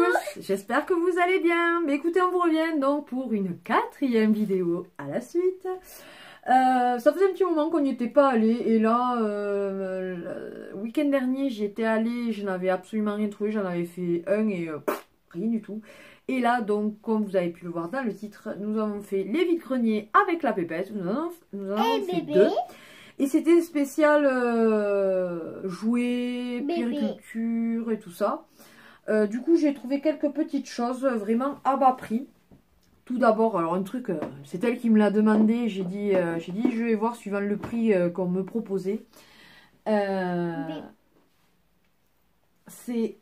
tous, j'espère que vous allez bien. Mais écoutez, on vous revient donc pour une 4e vidéo à la suite. Ça faisait un petit moment qu'on n'y était pas allé et là, le week-end dernier, j'y étais allée, je n'avais absolument rien trouvé, j'en avais fait un et rien du tout. Et là, donc, comme vous avez pu le voir dans le titre, nous avons fait les vides-greniers avec la pépette, nous en avons fait 2. Et c'était spécial jouets, puériculture et tout ça. Du coup, j'ai trouvé quelques petites choses vraiment à bas prix. Tout d'abord, alors un truc, c'est elle qui me l'a demandé. J'ai dit, je vais voir suivant le prix qu'on me proposait. C'est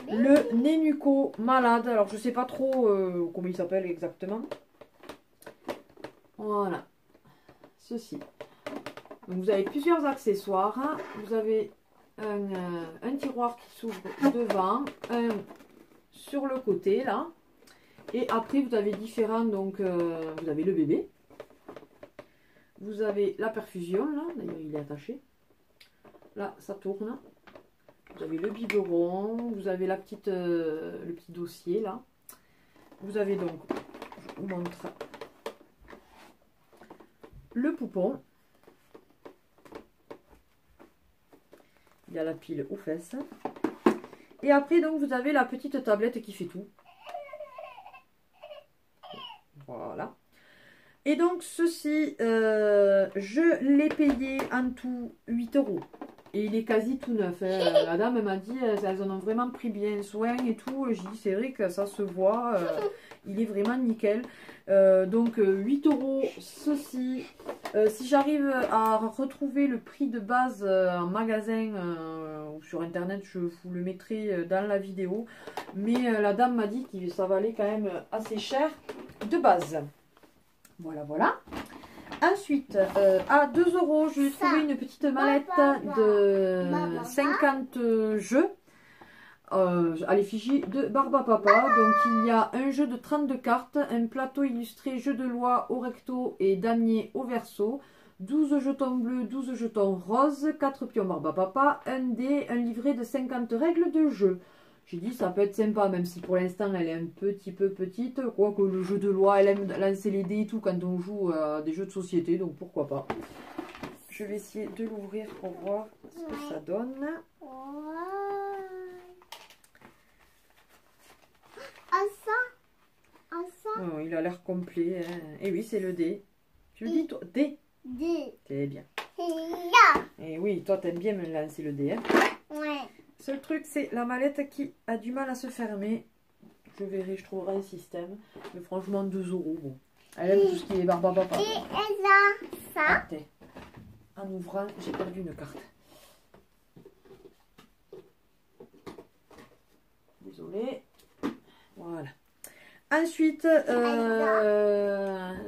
le Nenuco Malade. Alors, je sais pas trop comment il s'appelle exactement. Voilà. Ceci. Donc, vous avez plusieurs accessoires. Vous avez un tiroir qui s'ouvre devant, un sur le côté là, et après vous avez différents, donc vous avez le bébé, vous avez la perfusion là, d'ailleurs il est attaché, là ça tourne, vous avez le biberon, vous avez la petite, le petit dossier là, vous avez donc, je vous montre, le poupon, il y a la pile aux fesses. Et après, donc, vous avez la petite tablette qui fait tout. Voilà. Et donc, ceci, je l'ai payé en tout 8 €. Et il est quasi tout neuf. Hein. La dame m'a dit, elles en ont vraiment pris bien soin et tout. J'ai dit, c'est vrai que ça se voit. Il est vraiment nickel. Donc, 8 € ceci. Si j'arrive à retrouver le prix de base en magasin ou sur internet, je vous le mettrai dans la vidéo. Mais la dame m'a dit que ça valait quand même assez cher de base. Voilà, voilà. Ensuite, à 2 €, j'ai trouvé une petite mallette de 50 jeux à l'effigie de Barbapapa. Donc, il y a un jeu de 32 cartes, un plateau illustré jeu de loi au recto et damier au verso, 12 jetons bleus, 12 jetons roses, 4 pions Barbapapa, un dé, un livret de 50 règles de jeu. J'ai dit ça peut être sympa, même si pour l'instant elle est un petit peu petite. Quoique le jeu de loi, elle aime lancer les dés et tout quand on joue à des jeux de société, donc pourquoi pas. Je vais essayer de l'ouvrir pour voir ce que ça donne. Oh, il a l'air complet. Hein. Et oui, c'est le dé. Tu le dis toi? Dé. C'est bien. Et oui, toi t'aimes bien me lancer le dé. Hein. Ouais. Seul truc, c'est la mallette qui a du mal à se fermer. Je verrai, je trouverai un système. Mais franchement, 2 €. Bon. Elle aime tout ce qui est Barbapapa. Et elle a ça. Attends. En ouvrant, j'ai perdu une carte. Désolée. Voilà. Ensuite,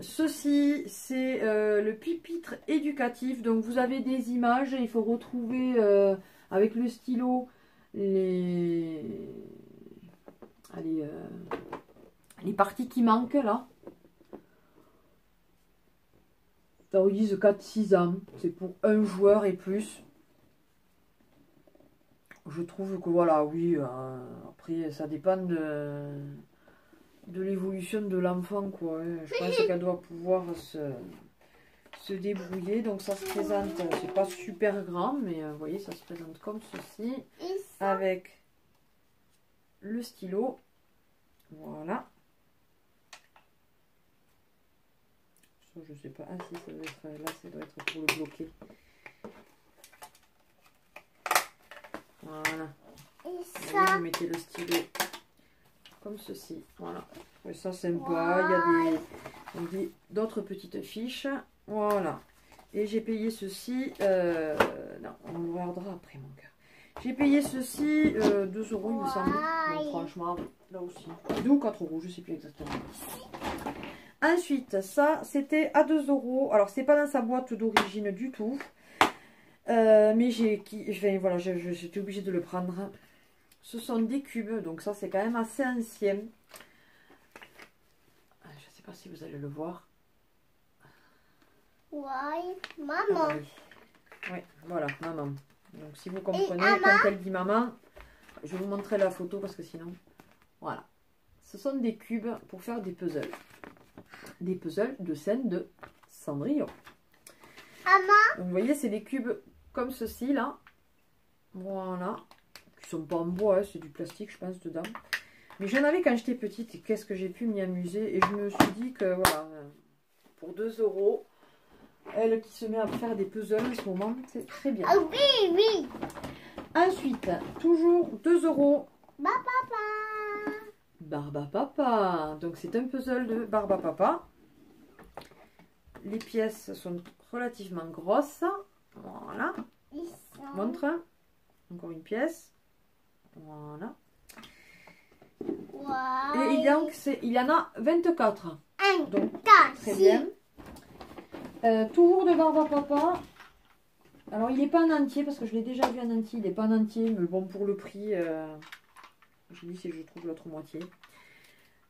ceci, c'est le pupitre éducatif. Donc, vous avez des images et il faut retrouver avec le stylo les parties qui manquent là. Alors, ils disent 4-6 ans. C'est pour un joueur et plus. Je trouve que voilà, oui, après ça dépend de l'évolution de l'enfant, quoi. Hein. Je pense qu'elle doit pouvoir se débrouiller. Donc ça se présente, c'est pas super grand, mais vous voyez, ça se présente comme ceci, avec le stylo. Voilà. Ça, je sais pas. Ah si, ça doit être là, ça doit être pour le bloquer. Voilà. Et ça, vous mettez le stylo comme ceci. Voilà. Et ça, sympa. Il y a d'autres petites fiches. Voilà. Et j'ai payé ceci. Non, on le regardera après, mon cœur. J'ai payé ceci 2 €, il me semble. Donc, franchement, là aussi. 2 ou 4 €, je sais plus exactement. Ensuite, ça, c'était à 2 €. Alors, c'est pas dans sa boîte d'origine du tout. Mais voilà, j'étais obligée de le prendre. Ce sont des cubes, donc ça c'est quand même assez ancien. Je sais pas si vous allez le voir. Ouais, maman. Oui, voilà, maman. Donc si vous comprenez, quand elle dit maman, je vais vous montrer la photo parce que sinon... Voilà. Ce sont des cubes pour faire des puzzles. Des puzzles de scène de Cendrillon. Donc vous voyez, c'est des cubes comme ceci là. Voilà. Qui sont pas en bois, hein, c'est du plastique je pense dedans. Mais j'en avais quand j'étais petite et qu'est-ce que j'ai pu m'y amuser. Et je me suis dit que voilà, pour 2 €, elle qui se met à faire des puzzles en ce moment, c'est très bien. Ah oui, oui. Ensuite, toujours 2 €. Papa. Barbapapa. Donc c'est un puzzle de Barbapapa. Les pièces sont relativement grosses. Voilà. Montre. Encore une pièce. Voilà. Wow. Et il y en a 24. Donc très bien. Toujours de Barbapapa. Alors il n'est pas en entier parce que je l'ai déjà vu en entier. Il n'est pas en entier, mais bon pour le prix, je dis si je trouve l'autre moitié.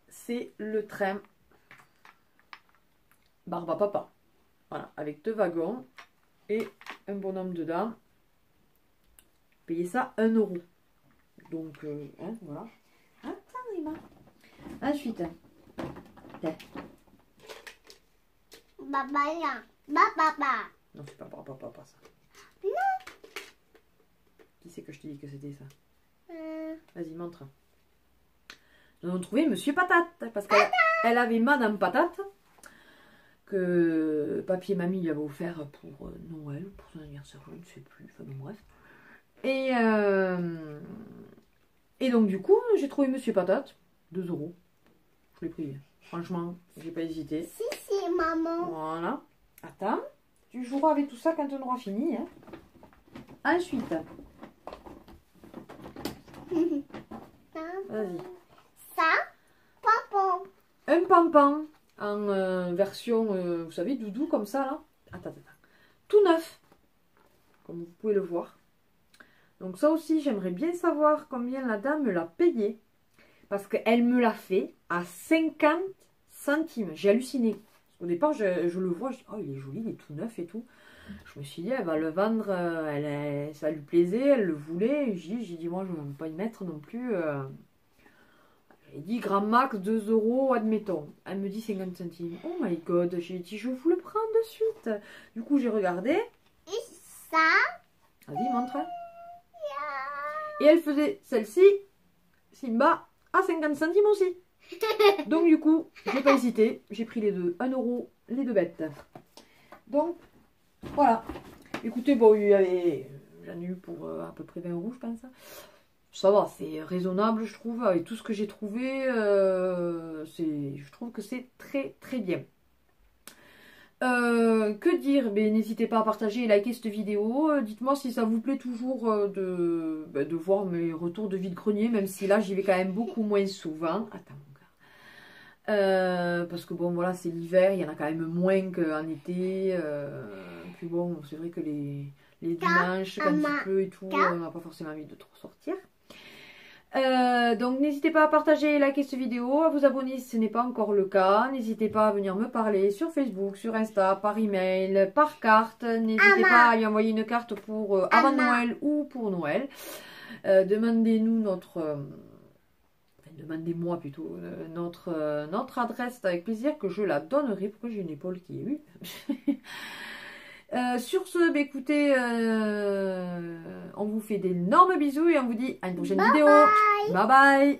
C'est le train Barbapapa. Voilà, avec 2 wagons et un bonhomme dedans. Payez ça 1 €. Donc hein, voilà. Attends, Emma. Ensuite, Baba là. Baba. non, c'est pas Barbapapa ça. Non. Qui c'est que je te dis que c'était ça? Vas-y, montre. Nous avons trouvé Monsieur Patate. Parce qu'elle avait Madame Patate. Que papy et mamie lui avaient offert pour Noël. Pour son anniversaire, je ne sais plus. Enfin bon, bref. Et donc du coup, j'ai trouvé Monsieur Patate. 2 €. Je l'ai pris. Franchement, j'ai pas hésité. Si, maman. Voilà. Attends. Tu joueras avec tout ça quand on aura fini. Hein. Ensuite. Vas-y. Ça, papa. Un pampan en version, vous savez, doudou comme ça là. Attends. Tout neuf. Comme vous pouvez le voir. Donc ça aussi, j'aimerais bien savoir combien la dame l'a payé. Parce qu'elle me l'a fait à 50 centimes. J'ai halluciné. Au départ, je le vois, je dis, oh il est joli, il est tout neuf et tout. Je me suis dit, elle va le vendre, ça lui plaisait, elle le voulait. J'ai dit, moi je ne vais pas y mettre non plus. J'ai dit, grand max, 2 €, admettons. Elle me dit 50 centimes. Oh my god, j'ai dit, je vous le prends de suite. Du coup, j'ai regardé. Et ça. Vas-y, montre. Et elle faisait celle-ci, Simba, à 50 centimes aussi. Donc du coup, j'ai pas hésité, j'ai pris les deux, 1 €, les 2 bêtes. Donc, voilà. Écoutez, bon, j'en ai eu pour à peu près 20 €, je pense. Ça va, c'est raisonnable, je trouve, avec tout ce que j'ai trouvé, je trouve que c'est très très bien. Que dire? N'hésitez pas à partager et liker cette vidéo. Dites-moi si ça vous plaît toujours de voir mes retours de vide-grenier, même si là j'y vais quand même beaucoup moins souvent. Attends mon gars. Parce que bon voilà, c'est l'hiver, il y en a quand même moins qu'en été. Puis bon, c'est vrai que les dimanches, quand il pleut et tout, on n'a pas forcément envie de trop sortir. Donc n'hésitez pas à partager et liker cette vidéo, à vous abonner si ce n'est pas encore le cas. N'hésitez pas à venir me parler sur Facebook, sur Insta, par email, par carte. N'hésitez pas à lui envoyer une carte pour avant Noël ou pour Noël. Demandez-nous demandez-moi plutôt notre adresse avec plaisir que je la donnerai. Pourquoi j'ai une épaule qui est vue. Sur ce, écoutez, on vous fait d'énormes bisous et on vous dit à une prochaine vidéo. Bye bye.